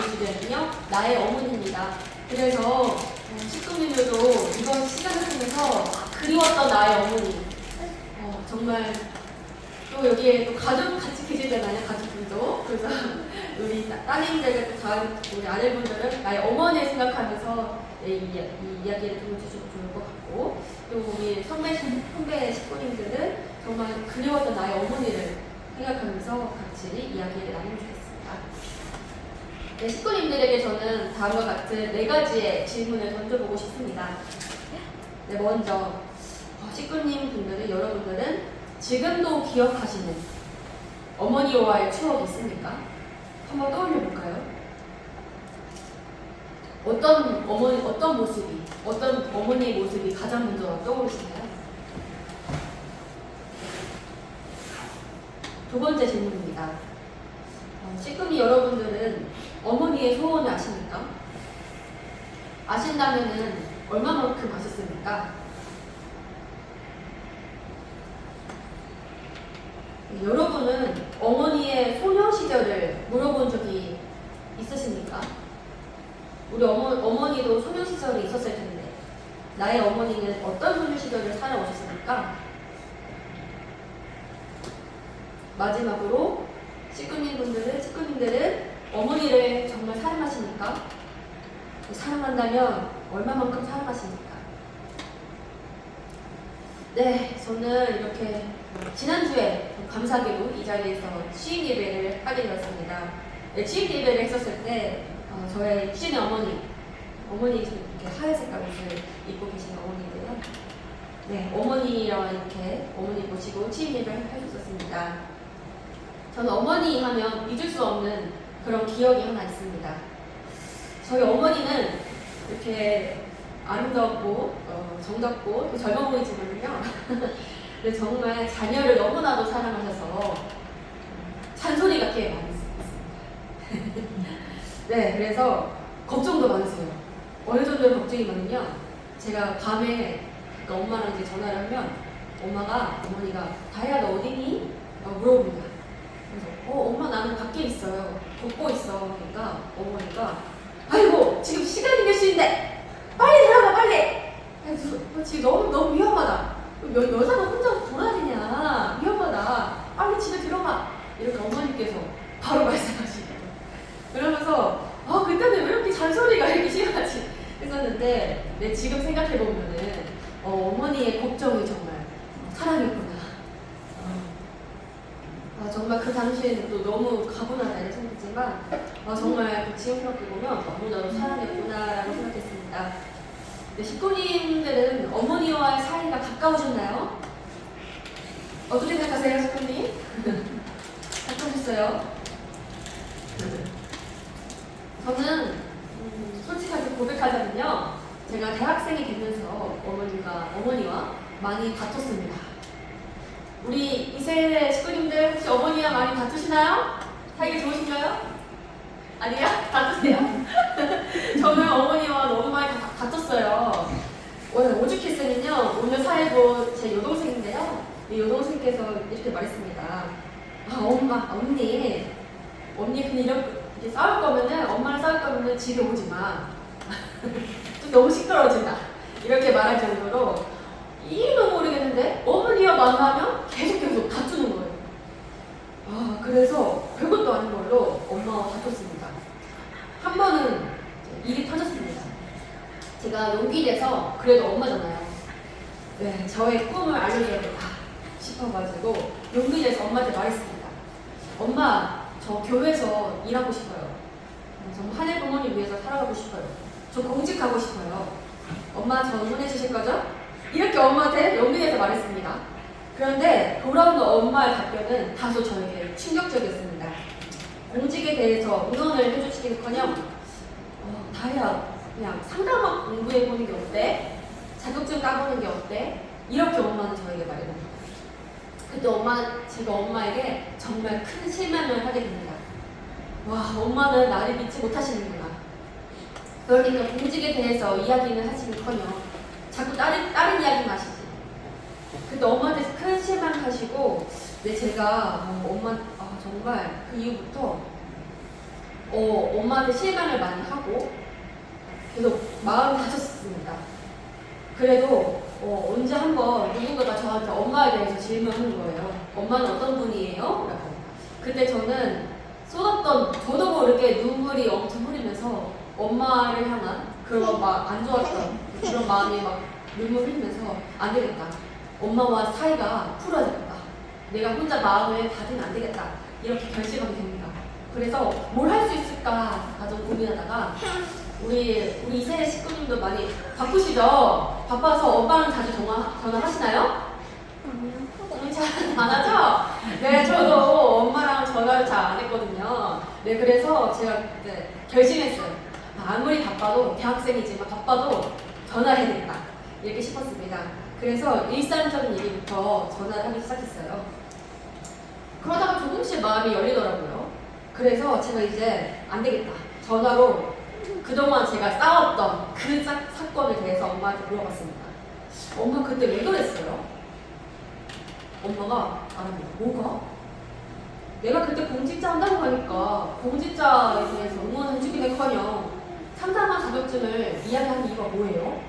누구냐면요, 나의 어머니입니다. 그래서 식구님들도 이번 시간을 통해서 그리웠던 나의 어머니, 정말 또 여기에 또 가족 같이 계시잖아요, 가족분도. 그래서 우리 따님들과 또 다음 우리 아내분들은 나의 어머니를 생각하면서 이 이야기를 들어주시면 좋을 것 같고, 또 우리 선배 식구님들은 정말 그리웠던 나의 어머니를 생각하면서 같이 이야기를 나누면 좋겠습니다. 네, 식구님들에게 저는 다음과 같은 4가지의 질문을 던져보고 싶습니다. 네, 먼저 식구님 분들은, 여러분들은 지금도 기억하시는 어머니와의 추억이 있습니까? 한번 떠올려 볼까요? 어떤 모습이, 어떤 어머니의 모습이 가장 먼저 떠오르시나요? 두 번째 질문입니다. 식구님 여러분들은 어머니의 소원을 아십니까? 아신다면은 얼마만큼 아셨습니까? 여러분은 어머니의 소녀 시절을 물어본 적이 있으십니까? 우리 어머니도 소녀 시절이 있었을 텐데 나의 어머니는 어떤 소녀 시절을 살아오셨습니까? 마지막으로 식구님들은 어머니를 정말 사랑하십니까? 사랑한다면 얼마만큼 사랑하십니까? 네, 저는 이렇게 지난주에 감사하게도 이 자리에서 취임 예배를 하게 되었습니다. 네, 취임 예배를 했었을 때 저의 취임의 어머니 이렇게 하얀 색깔 옷을 입고 계신 어머니인데요. 네, 어머니랑 이렇게 어머니 모시고 취임 예배를 해주셨습니다. 저는 어머니 하면 잊을 수 없는 그런 기억이 하나 있습니다. 저희 어머니는 이렇게 아름답고 정답고 또 젊어 보이지만요. 근데 정말 자녀를 너무나도 사랑하셔서 잔소리가 꽤 많이 있습니다. 네, 그래서 걱정도 많으세요. 어느 정도의 걱정이 많으면 제가 밤에 엄마랑 이제 전화를 하면 어머니가 다혜야 너 어디니? 물어봅니다. 그래서 엄마 나는 밖에 있어요. 걷고 있어. 그러니까 어머니가 아이고 지금 시간이 몇 시인데 빨리 들어가 빨리. 지금 너무 위험하다. 여자가 혼자 돌아다니냐 위험하다. 빨리 집에 들어가. 이렇게 어머니께서 바로 말씀하시더라고요. 그러면서 그때는 왜 이렇게 잔소리가 이렇게 심하지 했었는데 네, 지금 생각해보면은 어머니의 걱정이 정말 사랑이었구나. 정말 그 당시에는 또 너무 가분하다 이렇게 생각했지만 정말 지금 생각해보면 너무나도 사랑했구나라고 생각했습니다. 네, 식구님들은 어머니와의 사이가 가까우셨나요? 어떻게 생각하세요, 식구님? 가까우셨어요? 저는 솔직하게 고백하자면요, 제가 대학생이 되면서 어머니와 많이 다퉜습니다. 우리 이 세대 식구님들 혹시 어머니와 많이 다투시나요? 사이가 좋으신가요? 아니요? 다투세요? 저는 어머니와 너무 많이 다퉜어요. 오죽했으면요, 오늘 사회부 제 여동생인데요, 이 여동생께서 이렇게 말했습니다. 언니 그냥 이렇게 싸울 거면은, 엄마랑 싸울 거면은 집에 오지 마. 좀 너무 시끄러워진다. 이렇게 말할 정도로 이유는 모르겠는데 어머니와 만나면 계속 다투는 거예요. 그래서 별것도 아닌 걸로 엄마와 다퉜습니다. 한 번은 일이 터졌습니다. 제가 용기 내서 그래도 엄마잖아요. 네, 저의 꿈을 알려줘야겠다 싶어가지고 용기 내서 엄마한테 말했습니다. 엄마, 저 교회에서 일하고 싶어요. 정말 하늘 부모님 위해서 살아가고 싶어요. 저 공직하고 싶어요. 엄마 저 응원해 주실 거죠? 이렇게 엄마한테 용기 내서 말했습니다. 그런데 돌아온 엄마의 답변은 다소 저에게 충격적이었습니다. 공직에 대해서 응원을 해주시기는커녕 다혜야 그냥 상담만 공부해보는 게 어때? 자격증 따보는 게 어때? 이렇게 엄마는 저에게 말해봅니다. 그때 제가 엄마에게 정말 큰 실망을 하게 됩니다. 와, 엄마는 나를 믿지 못하시는구나. 그러니까 공직에 대해서 이야기는 하시는커녕 자꾸 다른 이야기만 하시지. 근데 엄마한테 큰 실망하시고, 제가 정말 그 이후부터 엄마한테 실망을 많이 하고 계속 마음이 다쳤습니다. 그래도 언제 한번 누군가가 저한테 엄마에 대해서 질문하는 거예요. 엄마는 어떤 분이에요? 라고. 그때 저는 저도 모르게 눈물이 엄청 흐르면서 엄마를 향한 그런 막 안 좋았던 그런 마음이 막 눈물 흘리면서 안 되겠다. 엄마와 사이가 풀어야겠다. 내가 혼자 마음을 닫으면 안 되겠다. 이렇게 결심하게 됩니다. 그래서 뭘 할 수 있을까 가장 고민하다가 우리 2세 식구님도 많이 바쁘시죠? 바빠서 엄마랑 자주 전화하시나요? 잘 안 하죠? 네, 저도 엄마랑 전화를 잘 안 했거든요. 네, 그래서 제가 그때 결심했어요. 아무리 바빠도, 대학생이지만 바빠도 전화를 해야 되겠다. 이렇게 싶었습니다. 그래서 일상적인 얘기부터 전화를 하기 시작했어요. 그러다가 조금씩 마음이 열리더라고요. 그래서 제가 이제 안 되겠다. 전화로 그동안 제가 싸웠던 그 사건에 대해서 엄마한테 물어봤습니다. 엄마 그때 왜 그랬어요? 엄마가 말합니다. 뭐가? 내가 그때 공직자 한다고 하니까 공직자에 대해서 응원해주기는커녕 상담한 자격증을 이야기하는 이유가 뭐예요?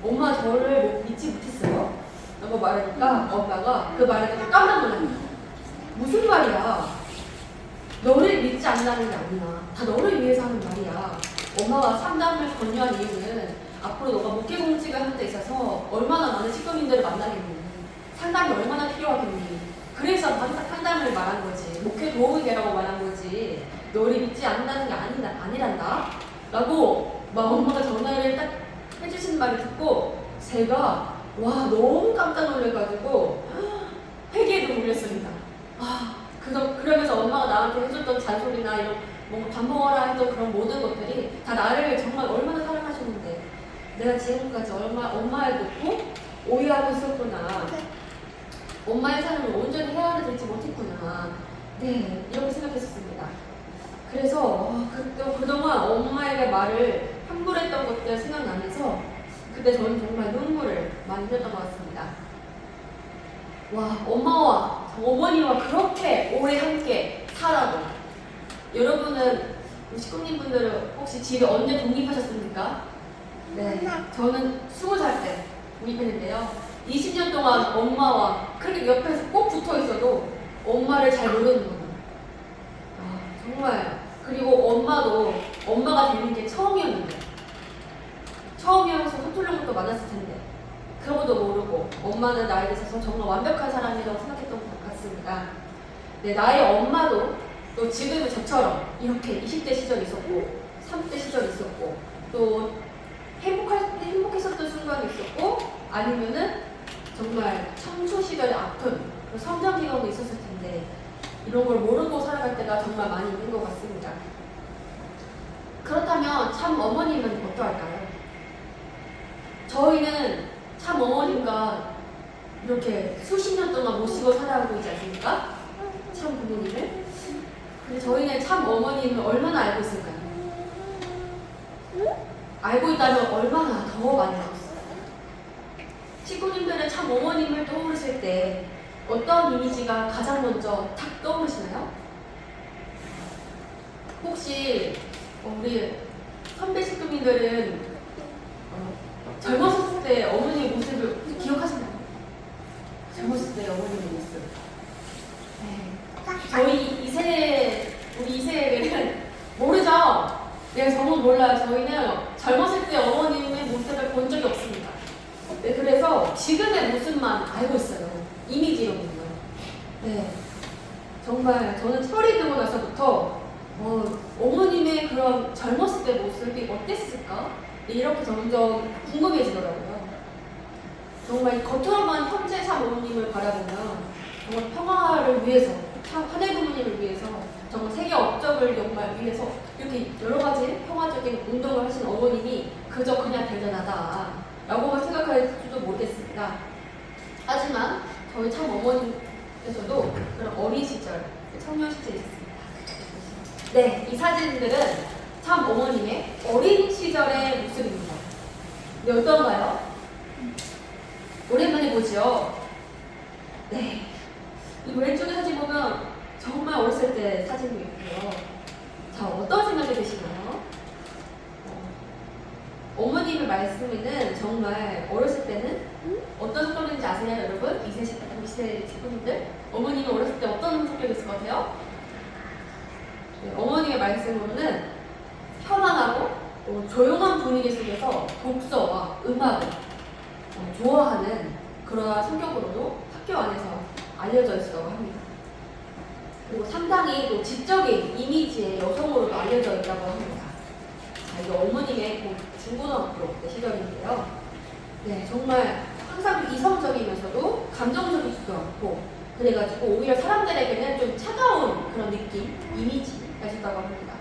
엄마 저를 믿지 못했어요? 라고 말하니까 엄마가 그 말을 듣고 깜짝 놀랍니다. 무슨 말이야? 너를 믿지 않는다는 게 아니야. 다 너를 위해서 하는 말이야. 엄마가 상담을 권유한 이유는 앞으로 너가 목회공직을 하는 데 있어서 얼마나 많은 식구민들을 만나겠니? 상담이 얼마나 필요하겠니? 그래서 상담을 말한 거지. 목회 도움이 되라고 말한 거지. 너를 믿지 않는다는 게 아니란다. 라고 막 엄마가 전화를 딱 해주시는 말을 듣고 제가 와 너무 깜짝 놀래가지고 회개에도 몰렸습니다. 그러면서 엄마가 나한테 해줬던 잔소리나 이런 뭔가 밥 먹어라 했던 그런 모든 것들이 다 나를 정말 얼마나 사랑하셨는데 내가 지금까지 엄마를 놓고 오해하고 있었구나. 엄마의 삶을 온전히 헤아려들지 못했구나. 네, 이렇게 생각했었습니다. 그래서 그동안 엄마에게 말을 함부로 했던 것들 생각나면서 그때 저는 정말 눈물을 많이 흘렸던 것 같습니다. 와, 엄마와 어머니와 그렇게 오래 함께 살아도 여러분은 식구님분들은 혹시 집에 언제 독립하셨습니까? 네, 저는 20살 때 독립했는데요. 20년 동안 엄마와 그렇게 옆에서 꼭 붙어 있어도 엄마를 잘 모르는 거예요. 정말. 그리고 엄마도 엄마가 되는 게 처음이어서 서툴른 것도 많았을 텐데 그런 것도 모르고 엄마는 나에 있어서 정말 완벽한 사람이라고 생각했던 것 같습니다. 네, 나의 엄마도 또 지금의 저처럼 이렇게 20대 시절이 있었고 30대 시절이 있었고 또 행복했었던 순간이 있었고 아니면은 정말 청소 시절에 아픈 성장 기간도 있었을 텐데 이런 걸 모르고 살아갈 때가 정말 많이 있는 것 같습니다. 그렇다면 참 어머님은 어떠할까요? 저희는 참 어머님과 이렇게 수십 년 동안 모시고 살아가고 있지 않습니까? 참 부모님을. 근데 저희는 참 어머님을 얼마나 알고 있을까요? 알고 있다면 얼마나 더 많이 알고 있을까요? 식구님들은 참 어머님을 떠오르실 때 어떤 이미지가 가장 먼저 탁 떠오르시나요? 혹시 우리 선배 식구님들은 젊었을 때 어머니의 모습을 혹시 기억하시나요? 젊었을 때 어머니의 모습. 네. 우리 2세에게는 모르죠? 네, 저는 몰라요. 저희는 젊었을 때 어머님의 모습을 본 적이 없습니다. 네, 그래서 지금의 모습만 알고 있어요. 이미지로는요. 네. 정말 저는 철이 들고 나서부터 어머님의 그런 젊었을 때 모습이 어땠을까? 네, 이렇게 점점 궁금해지더라고요. 정말 겉으로만 현재 참 어머님을 바라보면 정말 평화를 위해서, 하늘 부모님을 위해서, 정말 세계 업적을 정말 위해서 이렇게 여러 가지 평화적인 운동을 하신 어머님이 그저 그냥 대단하다 라고만 생각할지도 모르겠습니다. 하지만 저희 참 어머님께서도 그런 어린 시절, 청년 시절이 있습니다. 네, 이 사진들은 참 어머님의 어린 시절의 모습입니다. 네, 어떤가요? 오랜만에 보죠? 네. 이 왼쪽에 사진 보면 정말 어렸을 때 사진이 있고요. 자, 어떤 생각이 드시나요? 어머님의 말씀에는 정말 어렸을 때는 어떤 성격인지 아세요, 여러분? 20세 친구분들? 어머님이 어렸을 때 어떤 성격이었을 것 같아요? 네, 어머님의 말씀으로는 편안하고 조용한 분위기 속에서 독서와 음악을 좋아하는 그러한 성격으로도 학교 안에서 알려져 있었다고 합니다. 그리고 상당히 또 지적인 이미지의 여성으로도 알려져 있다고 합니다. 자, 이게 어머님의 중고등학교 때 시절인데요. 네, 정말 항상 이성적이면서도 감정적이지도 않고 그래가지고 오히려 사람들에게는 좀 차가운 그런 느낌, 이미지가 있었다고 합니다.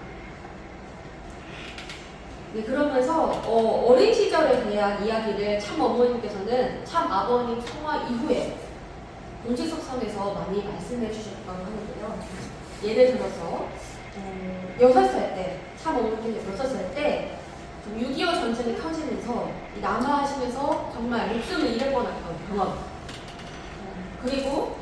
네, 그러면서 어린 시절에 대한 이야기를 참 어머님께서는 참 아버님 성화 이후에 공식 석상에서 많이 말씀해 주셨다고 하는데요. 예를 들어서 6살 때, 참 어머님께서 6살 때 6.25 전쟁이 터지면서 남하하시면서 정말 목숨을 잃을 뻔했던 경험, 그리고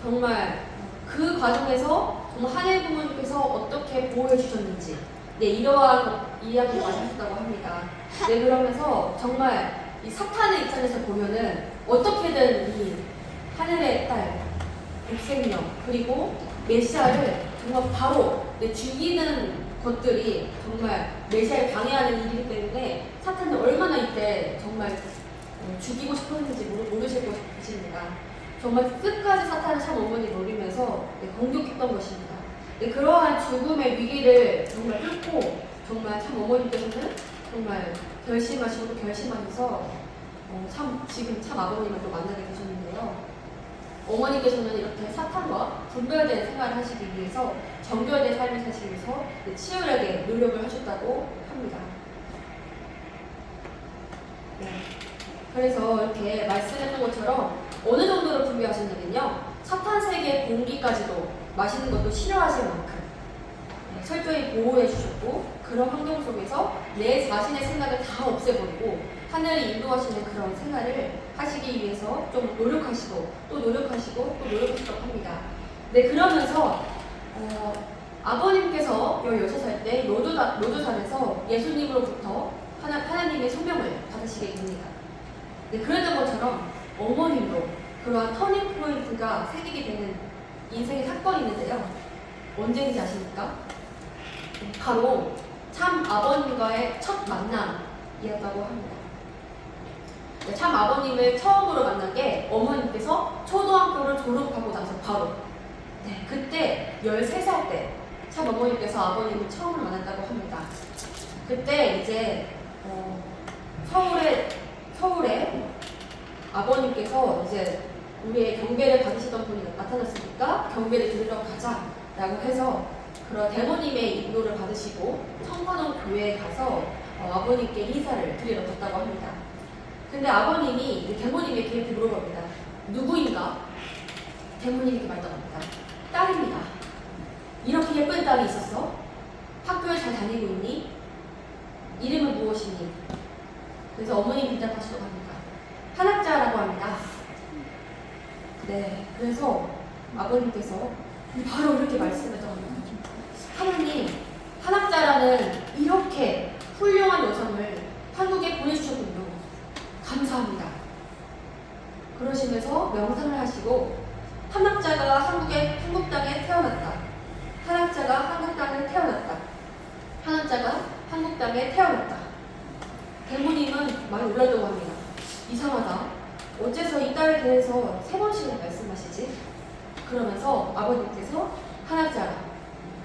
정말 그 과정에서 정말 한일 부모님께서 어떻게 보호해 주셨는지, 네, 이러한 이야기를 많이 하셨다고 합니다. 네, 그러면서 정말 이 사탄의 입장에서 보면은 어떻게든 이 하늘의 딸, 백생명, 그리고 메시아를 정말 바로 죽이는 것들이 정말 메시아를 방해하는 일이기 때문에 사탄이 얼마나 이때 정말 죽이고 싶었는지 모르실 것입니다. 정말 끝까지 사탄을 참 어머니 노리면서 공격했던 것입니다. 그러한 죽음의 위기를 정말 뚫고 정말 참 어머니께서는 정말 결심하시고 또 결심하셔서 지금 참 아버님을 또 만나게 되셨는데요. 어머니께서는 이렇게 사탄과 분별된 생활을 하시기 위해서 정결된 삶을 사시기 위해서 치열하게 노력을 하셨다고 합니다. 네. 그래서 이렇게 말씀했던 것처럼 어느 정도로 분별하셨냐면요. 사탄 세계의 공기까지도 마시는 것도 싫어하실 만큼 철저히 보호해 주셨고, 그런 환경 속에서 내 자신의 생각을 다 없애버리고 하늘이 인도하시는 그런 생활을 하시기 위해서 좀 노력하시고 또 노력하시고 또 노력하시도록 합니다. 네, 그러면서 아버님께서 16살 때 노두산에서 예수님으로부터 하나님의 소명을 받으시게 됩니다. 네, 그랬던 것처럼 어머님도 그러한 터닝 포인트가 생기게 되는 인생의 사건이 있는데요. 언제인지 아십니까? 바로 참 아버님과의 첫 만남이었다고 합니다. 네, 참 아버님을 처음으로 만난 게 어머님께서 초등학교를 졸업하고 나서 바로, 네, 그때 13살 때 참 어머님께서 아버님을 처음으로 만났다고 합니다. 그때 이제 서울에 아버님께서 이제 우리의 경배를 받으시던 분이 나타났으니까 경배를 드리러 가자라고 해서 그런 대모님의 인도를 받으시고 청관원 교회에 가서 아버님께 인사를 드리러 갔다고 합니다. 근데 아버님이 대모님에게 이렇게 물어봅니다. 누구인가? 대모님이 이렇게 말답합니다. 딸입니다. 이렇게 예쁜 딸이 있었어? 학교에 잘 다니고 있니? 이름은 무엇이니? 그래서 어머님이 대답하시려고 합니다. 한학자라고 합니다. 네, 그래서 아버님께서 바로 이렇게 말씀했다고 합니다. 하나님, 한학자라는 이렇게 훌륭한 여성을 한국에 보내주셨군요. 감사합니다. 그러시면서 명상을 하시고 한학자가 한국 땅에 태어났다. 한학자가 한국 땅에 태어났다. 한학자가 한국 땅에 태어났다. 대모님은 많이 놀랐다고 합니다. 이상하다. 어째서 이 딸에 대해서 3번씩이나 말씀하시지? 그러면서 아버님께서 한학자라,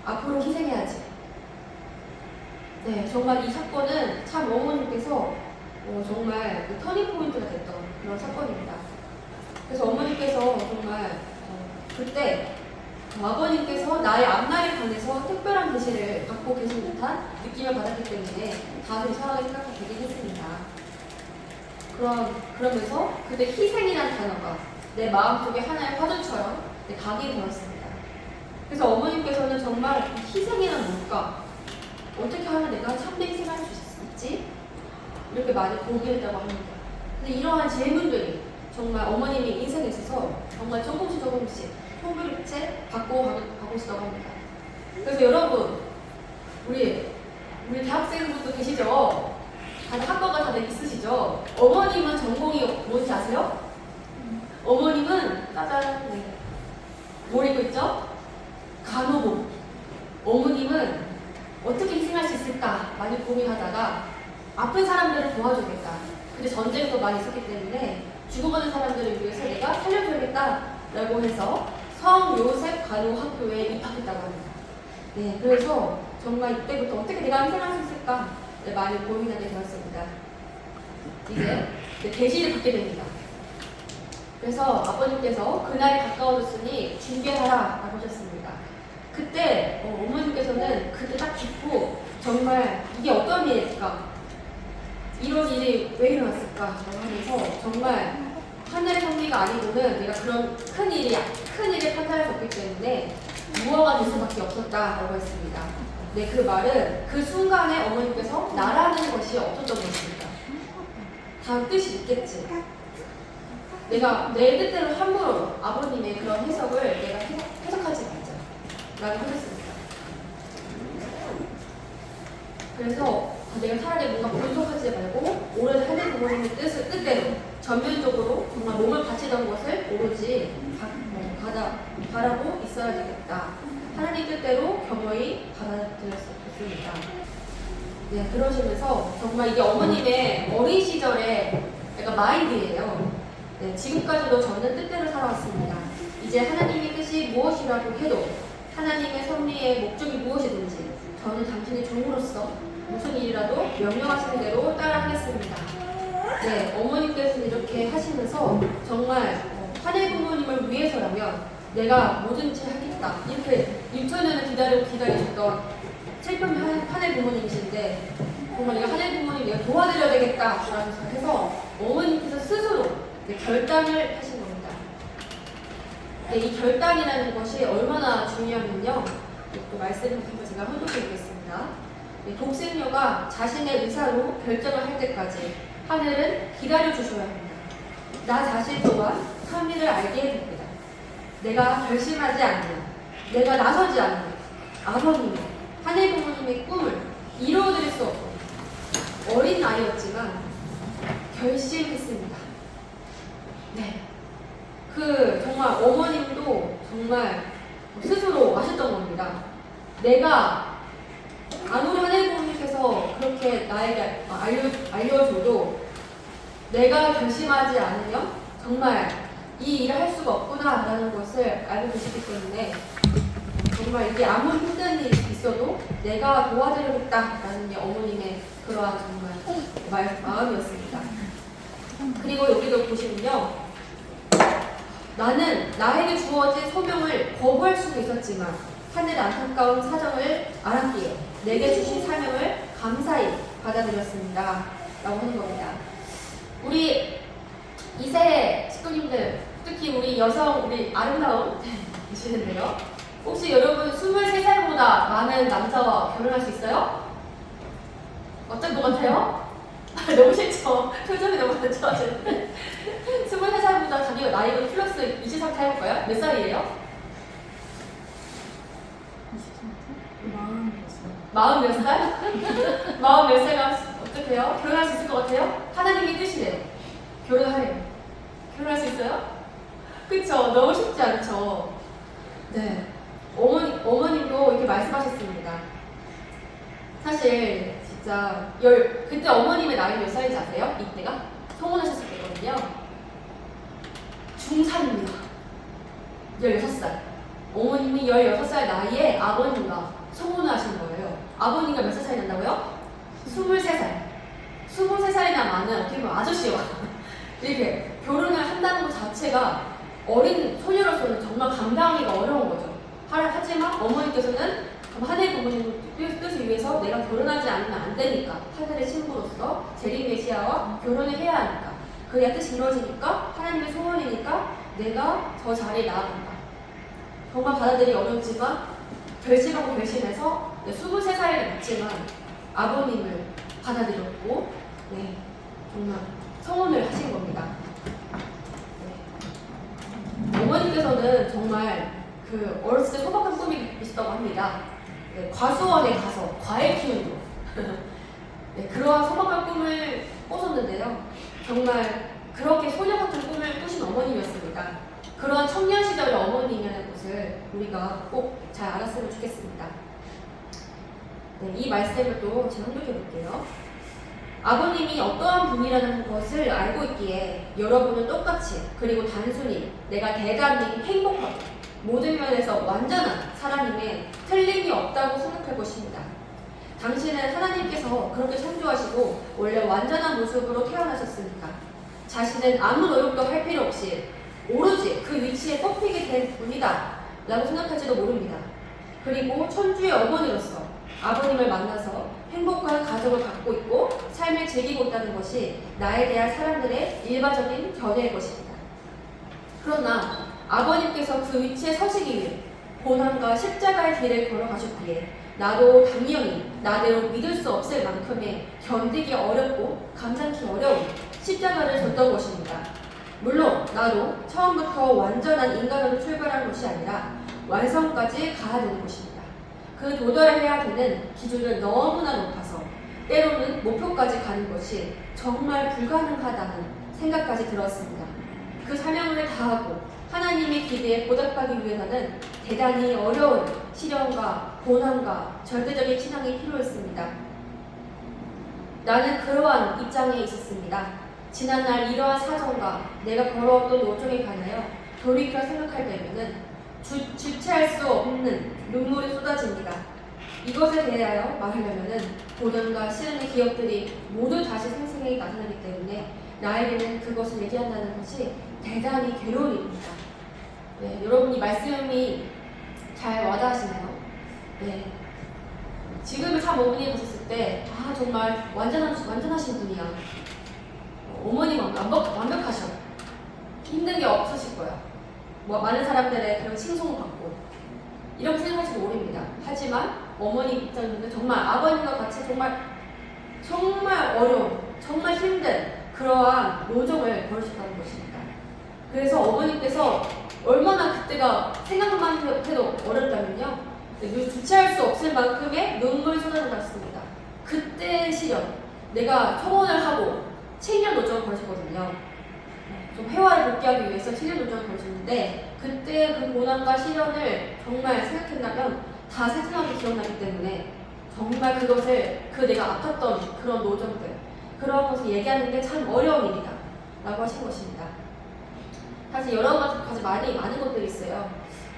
앞으로 희생해야지. 네, 정말 이 사건은 참 어머님께서 정말 그 터닝 포인트가 됐던 그런 사건입니다. 그래서 어머님께서 정말 그때 아버님께서 나의 앞날에 관해서 특별한 계시를 갖고 계신 듯한 느낌을 받았기 때문에 다소 이상하게 생각하게 되긴 했습니다. 그러면서 그때 희생이라는 단어가 내 마음속에 하나의 화두처럼 각인되었습니다. 그래서 어머님께서는 정말 희생이란 뭘까? 어떻게 하면 내가 참된 희생을 할 수 있지? 이렇게 많이 고민했다고 합니다. 근데 이러한 질문들이 정말 어머님의 인생에 있어서 정말 조금씩 통비롭게 바꿔가고 있다고 합니다. 그래서 여러분, 어머님은 전공이 뭔지 아세요? 어머님은 짜잔, 네. 뭘 입고 있죠? 간호복. 어머님은 어떻게 희생할 수 있을까 많이 고민하다가 아픈 사람들을 도와줘야겠다. 근데 전쟁도 많이 있었기 때문에 죽어가는 사람들을 위해서 내가 살려줘야겠다라고 해서 성 요셉 간호학교에 입학했다고 합니다. 네, 그래서 정말 이때부터 어떻게 내가 희생할 수 있을까 네, 많이 고민하게 되었습니다. 이제 계시를 받게 됩니다. 그래서 아버님께서 그날이 가까워졌으니 준비하라라고 하셨습니다. 그때 어머님께서는 그때 딱 듣고 정말 이게 어떤 일일까? 이런 일이 왜 일어났을까? 하면서 정말 하늘의 섭리가 아니고는 내가 그런 큰 일을 판단할 수 없기 때문에 무화가 될 수밖에 없었다라고 했습니다. 네, 그 말은 그 순간에 어머님께서 나라는 것이 없었던 것입니다. 다 뜻이 있겠지. 내가 내 뜻대로 함부로 아버님의 그런 해석을 내가 해석하지 말자 라고 하셨습니다. 그래서 내가 차라리 뭔가 분석하지 말고 오로지 하늘 부모님의 뜻대로 전면적으로 정말 몸을 바치던 것을 오로지 바라고 있어야 되겠다. 하나님 뜻대로 겸허히 받아들였습니다. 네, 그러시면서 정말 이게 어머님의 어린 시절의 약간 마인드예요. 네, 지금까지도 저는 뜻대로 살아왔습니다. 이제 하나님의 뜻이 무엇이라고 해도 하나님의 섭리의 목적이 무엇이든지 저는 당신의 종으로서 무슨 일이라도 명령하시는 대로 따라하겠습니다. 네, 어머님께서는 이렇게 하시면서 정말 하늘 부모님을 위해서라면 내가 뭐든지 하겠다. 이렇게 6천년을 기다리셨던 슬픈 하늘 부모님이신데 정말 내가 하늘 부모님 내가 도와드려야 되겠다라고 해서 어머님께서 스스로 결단을 하신 겁니다. 네, 이 결단이라는 것이 얼마나 중요하면요. 또 말씀을 한번 제가 혼독해 보겠습니다. 네, 독생녀가 자신의 의사로 결정을 할 때까지 하늘은 기다려 주셔야 합니다. 나 자신 또한 섭리를 알게 해줍니다. 내가 결심하지 않으면, 내가 나서지 않으면 아버님의, 하늘 부모님의 꿈을 이루어드릴 수 없고 어린 나이였지만 결심했습니다. 네, 정말 어머님도 정말 스스로 아셨던 겁니다. 내가 아무리 하늘 부모님께서 그렇게 나에게 알려줘도 내가 결심하지 않으면 정말 이 일을 할 수가 없구나라는 것을 알고 계시기 때문에 정말 이게 아무리 힘든 일이 있어도 내가 도와드리겠다라는 게 어머님의 그러한 정말 마음이었습니다. 그리고 여기도 보시면요. 나는 나에게 주어진 소명을 거부할 수도 있었지만 하늘의 안타까운 사정을 알았기에 내게 주신 사명을 감사히 받아들였습니다. 라고 하는 겁니다. 우리 2세 식구님들, 특히 우리 여성, 우리 아름다운 계시는데요. 혹시 여러분 23살보다 많은 남자와 결혼할 수 있어요? 어떤 것 같아요? 너무 싫죠? 표정이 너무 안 좋아지는데 23살보다 자기 나이가 플러스 23살 해볼까요? 몇 살이에요? 40몇 살? 40몇 살가 어떡해요? 결혼할 수 있을 것 같아요? 하나님의 뜻이래요. 결혼하래요. 결혼할 수 있어요? 그쵸? 너무 쉽지 않죠? 네. 어머님도 이렇게 말씀하셨습니다. 사실 진짜 그때 어머님의 나이 몇 살인지 아세요? 이때가? 성혼하셨을 때거든요. 중3입니다. 16살. 어머님이 16살 나이에 아버님과 성혼을 하신 거예요. 아버님과 몇 살 차이 난다고요? 23살. 23살이나 많은 어떻게 보면 아저씨와 이렇게 결혼을 한다는 것 자체가 어린 소녀로서는 정말 감당하기가 어려운 거죠. 하지만 어머니께서는 하늘 부모님 뜻을 위해서 내가 결혼하지 않으면 안 되니까 하늘의 신부로서 재림 메시아와 결혼을 해야 하니까 그래야 뜻이 이루어지니까 하나님의 소원이니까 내가 저 자리에 나아간다. 정말 받아들이기 어렵지만 결심하고 결심해서 23살이 됐지만 아버님을 받아들였고 네, 정말 성혼을 하신 겁니다. 네. 어머님께서는 정말 어렸을 때 소박한 꿈이 있었다고 합니다. 네, 과수원에 가서 과일 키우는 네, 그러한 소박한 꿈을 꿨었는데요. 정말 그렇게 소녀 같은 꿈을 꾸신 어머님이었습니다. 그런 청년 시절의 어머님이라는 것을 우리가 꼭 잘 알았으면 좋겠습니다. 네, 이 말씀을 또 제가 한독해 볼게요. 아버님이 어떠한 분이라는 것을 알고 있기에 여러분은 똑같이 그리고 단순히 내가 대단히 행복하고 모든 면에서 완전한 사람임에 틀림이 없다고 생각할 것입니다. 당신은 하나님께서 그렇게 창조하시고 원래 완전한 모습으로 태어나셨으니까 자신은 아무 노력도 할 필요 없이 오로지 그 위치에 뽑히게 된 분이다 라고 생각할지도 모릅니다. 그리고 천주의 어머니로서 아버님을 만나서 행복한 가족을 갖고 있고 삶을 즐기고 있다는 것이 나에 대한 사람들의 일반적인 견해일 것입니다. 그러나 아버님께서 그 위치에 서시기 위해 고난과 십자가의 길을 걸어가셨기에 나도 당연히 나대로 믿을 수 없을 만큼의 견디기 어렵고 감당하기 어려운 십자가를 졌던 것입니다. 물론 나도 처음부터 완전한 인간으로 출발한 것이 아니라 완성까지 가야 되는 것입니다. 그 도달해야 되는 기준은 너무나 높아서 때로는 목표까지 가는 것이 정말 불가능하다는 생각까지 들었습니다. 그 사명을 다하고 하나님의 기대에 보답하기 위해서는 대단히 어려운 시련과 고난과 절대적인 신앙이 필요했습니다. 나는 그러한 입장에 있었습니다. 지난날 이러한 사정과 내가 걸어왔던 노정에 관하여 돌이켜 생각할 때면은 주체할 수 없는 눈물이 쏟아집니다. 이것에 대하여 말하려면은 고난과 시련의 기억들이 모두 다시 생생하게 나타나기 때문에 나에게는 그것을 얘기한다는 것이 대단히 괴로운 일입니다. 네, 여러분이 말씀이 잘 와닿으시나요? 네. 지금의 참 어머니를 보셨을 때, 아, 정말 완전하신 분이야. 어머니가 완벽하셔. 힘든 게 없으실 거야. 뭐, 많은 사람들의 그런 칭송을 받고. 이렇게 생각할지 모릅니다. 하지만 어머니 입장에서는 정말 아버님과 같이 정말 어려운, 정말 힘든 그러한 노정을 벌이셨다는 것입니다. 그래서 어머님께서 얼마나 그때가 생각만 해도 어렵다면요. 주체할 수 없을 만큼의 눈물이 쏟아졌습니다. 그때의 시련, 내가 청혼을 하고 7년 노정을 벌이셨거든요. 좀 회화를 복귀하기 위해서 7년 노정을 벌이셨는데 그때 그 고난과 시련을 정말 생각한다면 다 생생하게 기억나기 때문에 정말 그것을 내가 아팠던 그런 노정들 그런 것을 얘기하는 게 참 어려운 일이다 라고 하신 것입니다. 사실 여러 가지 많은 것들이 있어요.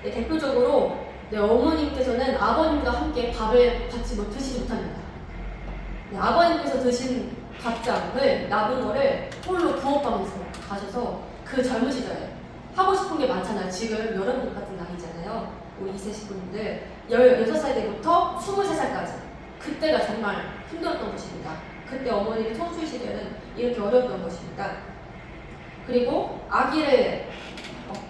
네, 대표적으로 어머님께서는 아버님과 함께 밥을 같이 드시지 못합니다. 네, 아버님께서 드신 밥장을 남은 거를 홀로 부엌방에서 가셔서 그 젊은 시절에 하고 싶은 게 많잖아요. 지금 여러분 같은 나이잖아요. 우리 2세 식구분들 16살 때부터 23살까지 그때가 정말 힘들었던 것입니다. 그때 어머님의 청소년 시절은 이렇게 어려웠던 것입니다. 그리고 아기를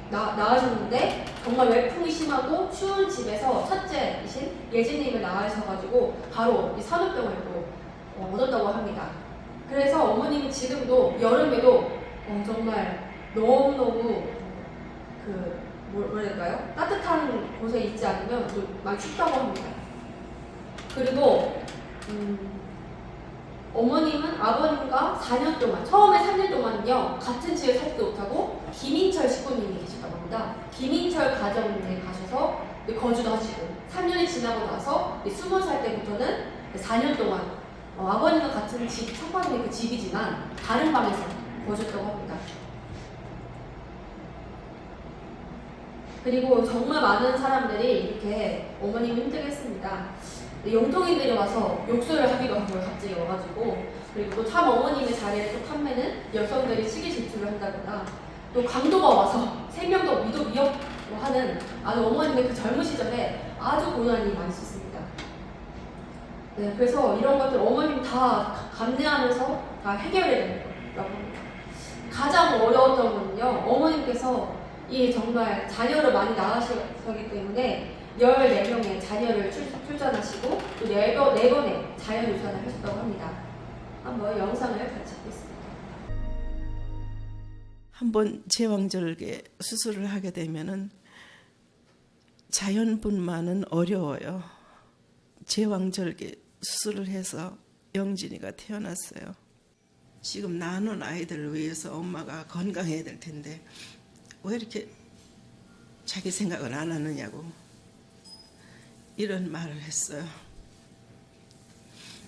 낳으셨는데 정말 외풍이 심하고 추운 집에서 첫째이신 예진님을 낳으셔가지고 바로 이 산후병을 또 얻었다고 합니다. 그래서 어머님이 지금도 여름에도 정말 너무너무 뭐랄까요? 따뜻한 곳에 있지 않으면 많이 춥다고 합니다. 그리고 어머님은 아버님과 4년 동안, 처음에 3년 동안요 같은 집에 살지도 못하고 김인철 식구님이 계셨다고 합니다. 김인철 가정에 가셔서 거주도 하시고 3년이 지나고 나서 20살 때부터는 4년 동안 아버님과 같은 집, 청파동의 그 집이지만 다른 방에서 거주했다고 합니다. 그리고 정말 많은 사람들이 이렇게 어머님을 힘들게 했습니다. 영통인들이 와서 욕설을 하기도 하고요, 갑자기 와가지고. 그리고 또 참 어머님의 자리를 또 탐내는 여성들이 시기 질투를 한다거나 또 강도가 와서 생명도 위협하는 아주 어머님의 그 젊은 시절에 아주 고난이 많이 있었습니다. 네, 그래서 이런 것들 어머님 다 감내하면서 다 해결해야 되는 거라고 합니다. 가장 어려웠던 거는요, 어머님께서 이 정말 자녀를 많이 낳으셨기 때문에 14명의 자녀를 출산하시고 또 4번의 자연 유산을 하셨다고 합니다. 한번 영상을 같이 보겠습니다. 한번 제왕절개 수술을 하게 되면은 자연분만은 어려워요. 제왕절개 수술을 해서 영진이가 태어났어요. 지금 낳는 아이들을 위해서 엄마가 건강해야 될 텐데 왜 이렇게 자기 생각을 안 하느냐고 이런 말을 했어요.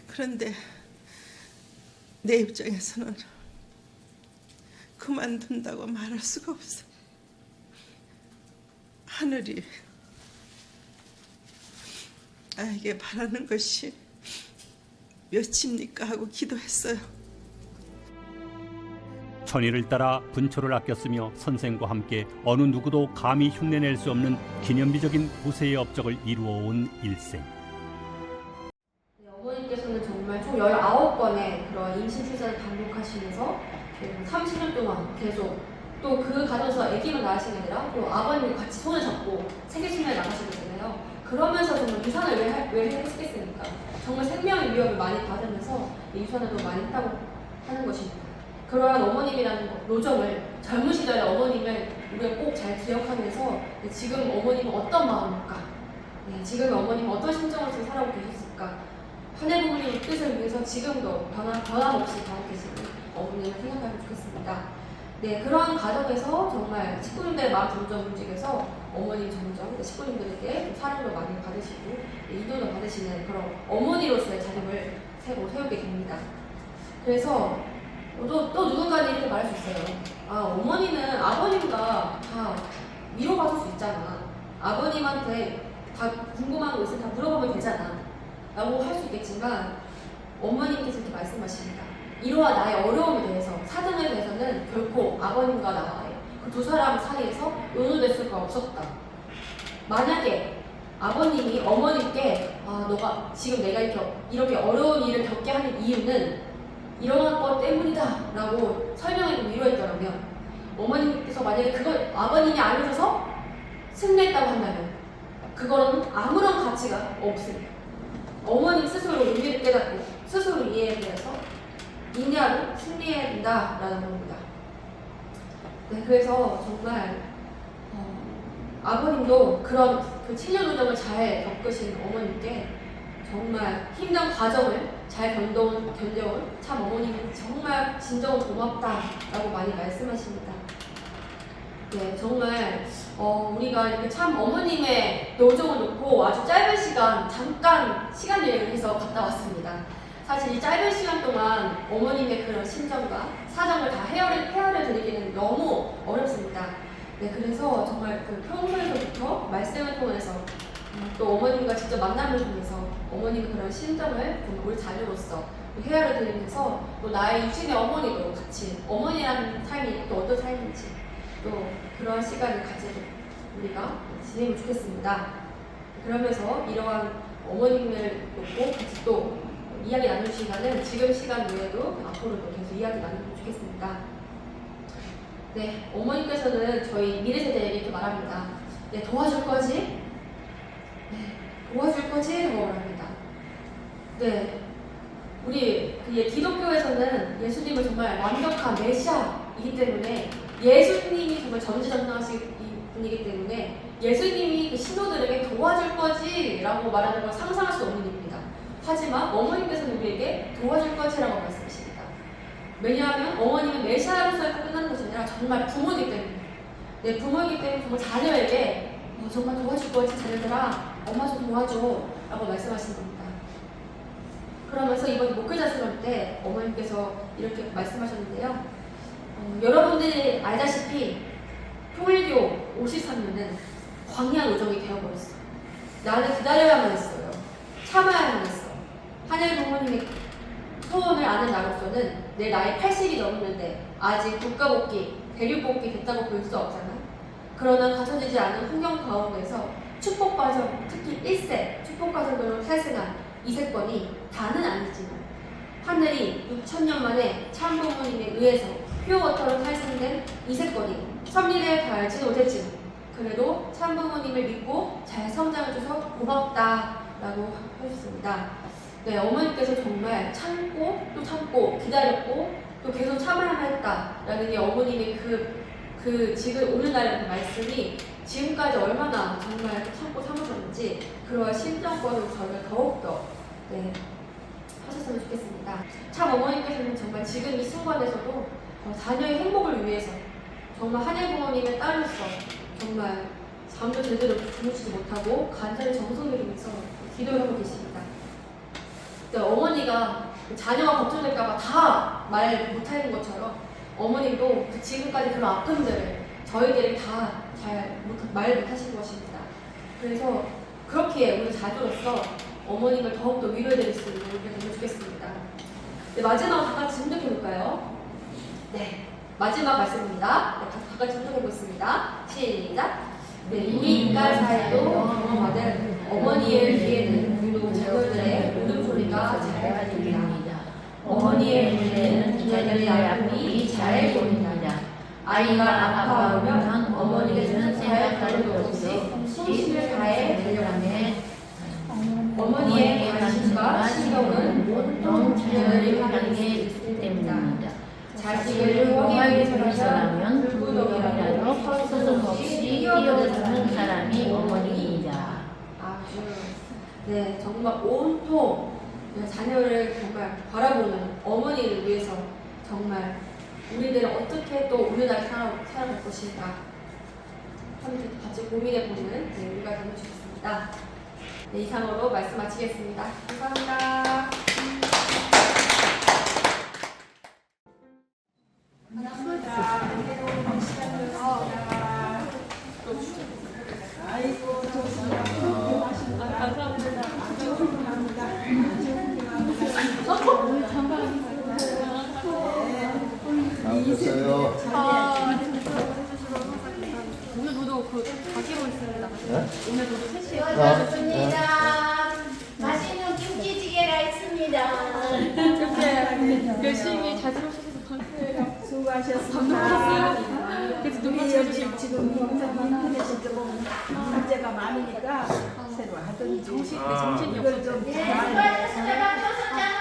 그런데 내 입장에서는 그만둔다고 말할 수가 없어. 하늘이 나에게 바라는 것이 몇입니까 하고 기도했어요. 천일을 따라 분초를 아꼈으며 선생과 함께 어느 누구도 감히 흉내낼 수 없는 기념비적인 후세의 업적을 이루어온 일생. 네, 어머니께서는 정말 총 19번의 그런 임신 출산을 반복하시면서 30년 동안 계속 또 그 과정에서 아기만 낳으신 게 아니라 또 아버님과 같이 손을 잡고 세계신문에 나가시거든요. 그러면서 정말 유산을 왜 했겠습니까? 정말 생명의 위협을 많이 받으면서 유산을 더 많이 했다고 하는 것입니다. 그러한 어머님이라는 노정을, 젊은 시절의 어머님을 우리가 꼭 잘 기억하면서 지금 어머님은 어떤 마음일까? 지금 어머님은 어떤 심정으로 살아오고 계셨을까? 하늘 부모님의 뜻을 위해서 지금도 변함없이 가고 계시는 어머님을 생각하면 좋겠습니다. 네, 그러한 과정에서 정말 식구님들의 마음 점점 움직여서 어머님 점점 식구님들에게 사랑도 많이 받으시고 인도도 받으시는 그런 어머니로서의 자립을 세우게 됩니다. 그래서 또 누군가는 이렇게 말할 수 있어요. 아, 어머니는 아버님과 다 위로받을 수 있잖아. 아버님한테 다 궁금한 거 있으면 다 물어보면 되잖아. 라고 할 수 있겠지만 어머님께서 이렇게 말씀하십니다. 이러한 나의 어려움에 대해서, 사정에 대해서는 결코 아버님과 나와의 그 두 사람 사이에서 의논될 수가 없었다. 만약에 아버님이 어머님께 너가 지금 내가 이렇게 어려운 일을 겪게 하는 이유는 이러한 것 때문이다 라고 설명해서 위로했더라면, 어머님께서 만약에 그걸 아버님이 알려줘서 승리했다고 한다면 그거는 아무런 가치가 없습니다. 어머님 스스로 의미를 깨닫고 스스로 이해해서 인내하고 승리해야 된다라는 겁니다. 네, 그래서 정말 아버님도 그런 그 7년 우정을 잘 겪으신 어머님께 정말 힘든 과정을 잘 견뎌온 참 어머님은 정말 진정 고맙다라고 많이 말씀하십니다. 네, 정말 우리가 이렇게 참 어머님의 노정을 놓고 아주 짧은 시간, 잠깐 시간 여행을 해서 갔다 왔습니다. 사실 이 짧은 시간 동안 어머님의 그런 심정과 사정을 다 헤아려 드리기는 너무 어렵습니다. 네, 그래서 정말 그 평소에서부터 말씀을 통해서 또 어머님과 직접 만남을 통해서 어머님의 그런 심정을 우리 자녀로서 헤아려 드리면서 또 나의 육신의 어머니도 같이 어머니라는 삶이 또 어떤 삶인지 또 그런 시간을 가지고 우리가 지내면 좋겠습니다. 그러면서 이러한 어머님을 놓고 같이 또 이야기 나눌 시간은 지금 시간 외에도 앞으로도 계속 이야기 나누면 좋겠습니다. 네, 어머님께서는 저희 미래 세대에게 이렇게 말합니다. 네, 도와줄 거지? 네, 도와줄 거지? 라고 말합니다. 네, 우리 기독교에서는 예수님을 정말 완벽한 메시아이기 때문에 예수님이 정말 전지전능하신 분이기 때문에 예수님이 그 신도들에게 도와줄 거지? 라고 말하는 걸 상상할 수 없는 일입니다. 하지만 어머님께서는 우리에게 도와줄 거지라고 말씀하십니다. 왜냐하면 어머님은 메시아로서의 끝나는 것이 아니라 정말 부모이기 때문에, 네, 부모이기 때문에 정말 자녀에게 정말 도와줄 거지 자녀들아, 엄마 좀 도와줘 라고 말씀하신 겁니다. 그러면서 이번 목회자 수련 때 어머님께서 이렇게 말씀하셨는데요. 여러분들이 알다시피 통일교 53년은 광야 노정이 되어버렸어. 나는 기다려야만 했어요. 참아야만 했어. 하늘 부모님의 소원을 아는 나로서는 내 나이 80이 넘었는데 아직 국가복귀, 대륙복귀 됐다고 볼 수 없잖아. 그러나 갖춰지지 않은 환경 가운데서 축복과정, 특히 1세 축복과정으로 탈승한 이세권이 다는 아니지만 하늘이 6,000년 만에 참부모님에 의해서 퓨어워터로 탈승된 이세권이 섭리를 닿지는 못했지만 그래도 참부모님을 믿고 잘 성장해줘서 고맙다라고 하셨습니다. 네, 어머니께서 정말 참고 또 참고 기다렸고 또 계속 참아야만 했다라는 게 어머님의 그 지금 오늘날의 말씀이 지금까지 얼마나 정말 참고 참으셨는지 그러한 심정권을 저희가 더욱더 하셨으면 좋겠습니다. 참 어머니께서는 정말 지금 이 순간에서도 자녀의 행복을 위해서 정말 한일 부모님의 딸로서 정말 잠도 제대로 주무시지 못하고 간절히 정성을 위해서 기도를 하고 계십니다. 어머니가 자녀가 걱정될까봐 다 말 못하는 것처럼 어머님도 지금까지 그런 아픔들을 저희들이 다 잘 말 못하신 것입니다. 그래서 그렇게 우리 자녀로서 어머님을 더욱더 위로해드릴 수 있는 이렇게 되면 좋겠습니다. 네, 마지막으로 다 같이 분석해볼까요? 네, 마지막 말씀입니다. 네, 다 같이 분석해보겠습니다. 시작! 네, 우리 인간사에도 경험하는 어머니의 귀에는 유독 자녀들의 울음소리가 잘 들립니다. 어머니의 눈에는 자녀들의 아픔이 잘 보입니다. 아이가 아파오면 어머니께서는 생각할 것 없이 힘을 다해 달려가네. 어머니의 관심과 신경은 온통 자녀를 향해 있기 때문입니다. 자식을 영원하게 사랑하면 불구덩이라도 소속 없이 뛰어드는 사람이 어머니입니다. 아주 네, 정말 온통 자녀를 정말 바라보는 어머니를 위해서 정말 우리들은 어떻게 또 오늘날 살아갈 것인가 함께 같이 고민해보는 우리가 되면 좋겠습니다. 네, 이상으로 말씀 마치겠습니다. 감사합니다. 오늘 저도 가기로 했습니다. 오늘 저도 3시에 좋습니다. 맛있는 김치찌개가 있습니다. 이렇게 열심히 잘 들어주셔서 감사해요. 수고하셨습니다. 그래서 너무 지금 인터넷에 조금 문제가 많으니까 새로 하든지 정신이 이걸 좀 네, 잘 수고하셨습니다. 박효선 장